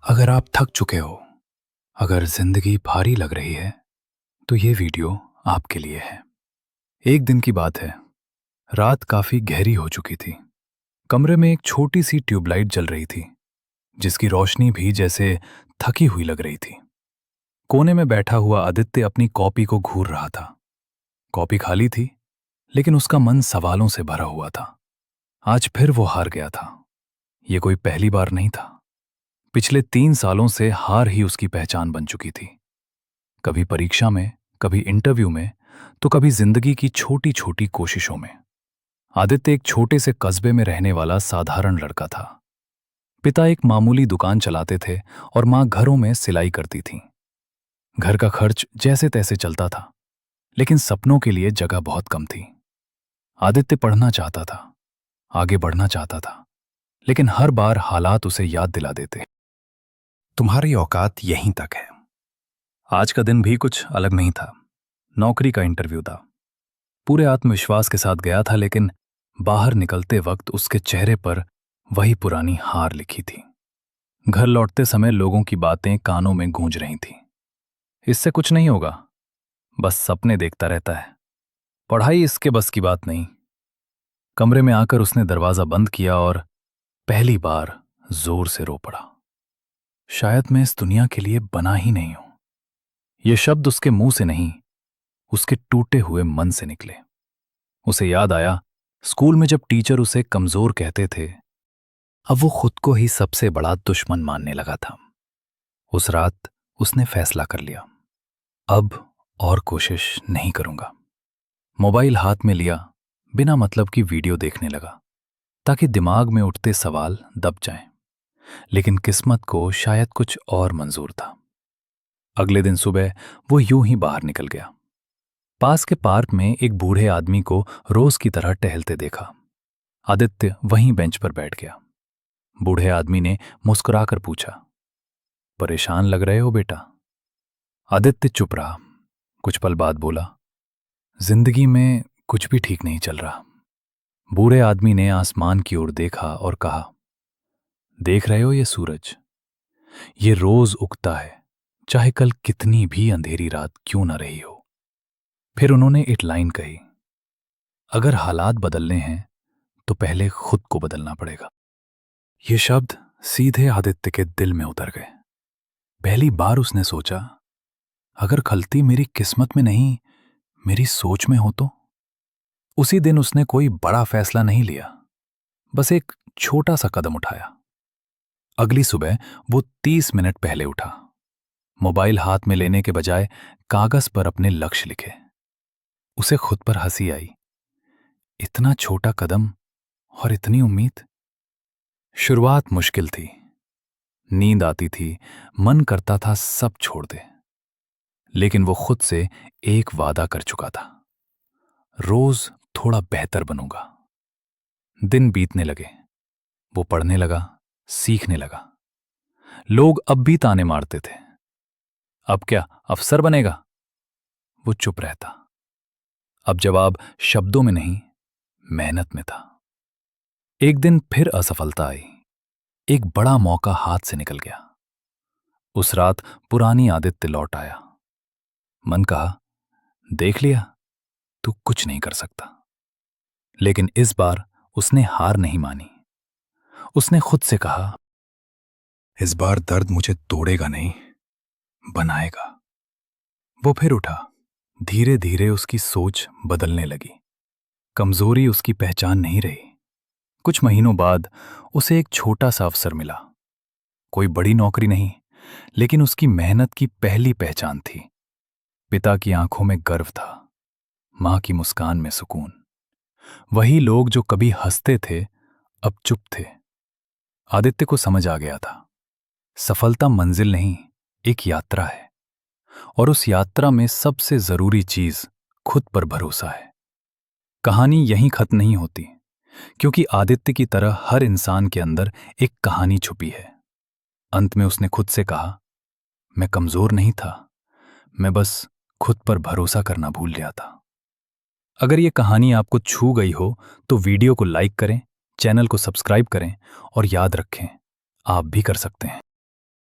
अगर आप थक चुके हो, अगर जिंदगी भारी लग रही है, तो ये वीडियो आपके लिए है। एक दिन की बात है। रात काफी गहरी हो चुकी थी। कमरे में एक छोटी सी ट्यूबलाइट जल रही थी, जिसकी रोशनी भी जैसे थकी हुई लग रही थी। कोने में बैठा हुआ आदित्य अपनी कॉपी को घूर रहा था। कॉपी खाली थी, लेकिन उसका मन सवालों से भरा हुआ था। आज फिर वो हार गया था। ये कोई पहली बार नहीं था। पिछले 3 सालों से हार ही उसकी पहचान बन चुकी थी। कभी परीक्षा में, कभी इंटरव्यू में, तो कभी जिंदगी की छोटी छोटी कोशिशों में। आदित्य एक छोटे से कस्बे में रहने वाला साधारण लड़का था। पिता एक मामूली दुकान चलाते थे और मां घरों में सिलाई करती थीं। घर का खर्च जैसे तैसे चलता था, लेकिन सपनों के लिए जगह बहुत कम थी। आदित्य पढ़ना चाहता था, आगे बढ़ना चाहता था, लेकिन हर बार हालात उसे याद दिला देते, तुम्हारी औकात यहीं तक है। आज का दिन भी कुछ अलग नहीं था। नौकरी का इंटरव्यू था। पूरे आत्मविश्वास के साथ गया था, लेकिन बाहर निकलते वक्त उसके चेहरे पर वही पुरानी हार लिखी थी। घर लौटते समय लोगों की बातें कानों में गूंज रही थीं। इससे कुछ नहीं होगा, बस सपने देखता रहता है, पढ़ाई इसके बस की बात नहीं। कमरे में आकर उसने दरवाजा बंद किया और पहली बार जोर से रो पड़ा। शायद मैं इस दुनिया के लिए बना ही नहीं हूं। ये शब्द उसके मुंह से नहीं, उसके टूटे हुए मन से निकले। उसे याद आया, स्कूल में जब टीचर उसे कमजोर कहते थे, अब वो खुद को ही सबसे बड़ा दुश्मन मानने लगा था। उस रात उसने फैसला कर लिया, अब और कोशिश नहीं करूंगा। मोबाइल हाथ में लिया, बिना मतलब की वीडियो देखने लगा, ताकि दिमाग में उठते सवाल दब जाएं। लेकिन किस्मत को शायद कुछ और मंजूर था। अगले दिन सुबह वो यूं ही बाहर निकल गया। पास के पार्क में एक बूढ़े आदमी को रोज की तरह टहलते देखा। आदित्य वहीं बेंच पर बैठ गया। बूढ़े आदमी ने मुस्कुराकर पूछा, परेशान लग रहे हो बेटा? आदित्य चुप रहा। कुछ पल बाद बोला, जिंदगी में कुछ भी ठीक नहीं चल रहा। बूढ़े आदमी ने आसमान की ओर देखा और कहा, देख रहे हो ये सूरज? ये रोज उगता है, चाहे कल कितनी भी अंधेरी रात क्यों न रही हो। फिर उन्होंने एक लाइन कही, अगर हालात बदलने हैं तो पहले खुद को बदलना पड़ेगा। ये शब्द सीधे आदित्य के दिल में उतर गए। पहली बार उसने सोचा, अगर गलती मेरी किस्मत में नहीं, मेरी सोच में हो तो? उसी दिन उसने कोई बड़ा फैसला नहीं लिया, बस एक छोटा सा कदम उठाया। अगली सुबह वो 30 मिनट पहले उठा। मोबाइल हाथ में लेने के बजाय कागज पर अपने लक्ष्य लिखे। उसे खुद पर हंसी आई। इतना छोटा कदम और इतनी उम्मीद। शुरुआत मुश्किल थी। नींद आती थी, मन करता था सब छोड़ दे। लेकिन वो खुद से एक वादा कर चुका था, रोज थोड़ा बेहतर बनूंगा। दिन बीतने लगे। वो पढ़ने लगा, सीखने लगा। लोग अब भी ताने मारते थे, अब क्या अफसर बनेगा? वो चुप रहता। अब जवाब शब्दों में नहीं, मेहनत में था। एक दिन फिर असफलता आई। एक बड़ा मौका हाथ से निकल गया। उस रात पुरानी आदित्य लौट आया। मन कहा, देख लिया, तू कुछ नहीं कर सकता। लेकिन इस बार उसने हार नहीं मानी। उसने खुद से कहा, इस बार दर्द मुझे तोड़ेगा नहीं, बनाएगा। वो फिर उठा। धीरे धीरे उसकी सोच बदलने लगी। कमजोरी उसकी पहचान नहीं रही। कुछ महीनों बाद उसे एक छोटा सा अवसर मिला। कोई बड़ी नौकरी नहीं, लेकिन उसकी मेहनत की पहली पहचान थी। पिता की आंखों में गर्व था, मां की मुस्कान में सुकून। वही लोग जो कभी हंसते थे, अब चुप थे। आदित्य को समझ आ गया था, सफलता मंजिल नहीं, एक यात्रा है। और उस यात्रा में सबसे जरूरी चीज खुद पर भरोसा है। कहानी यहीं खत्म नहीं होती, क्योंकि आदित्य की तरह हर इंसान के अंदर एक कहानी छुपी है। अंत में उसने खुद से कहा, मैं कमजोर नहीं था, मैं बस खुद पर भरोसा करना भूल गया था। अगर ये कहानी आपको छू गई हो तो वीडियो को लाइक करें, चैनल को सब्सक्राइब करें और याद रखें, आप भी कर सकते हैं।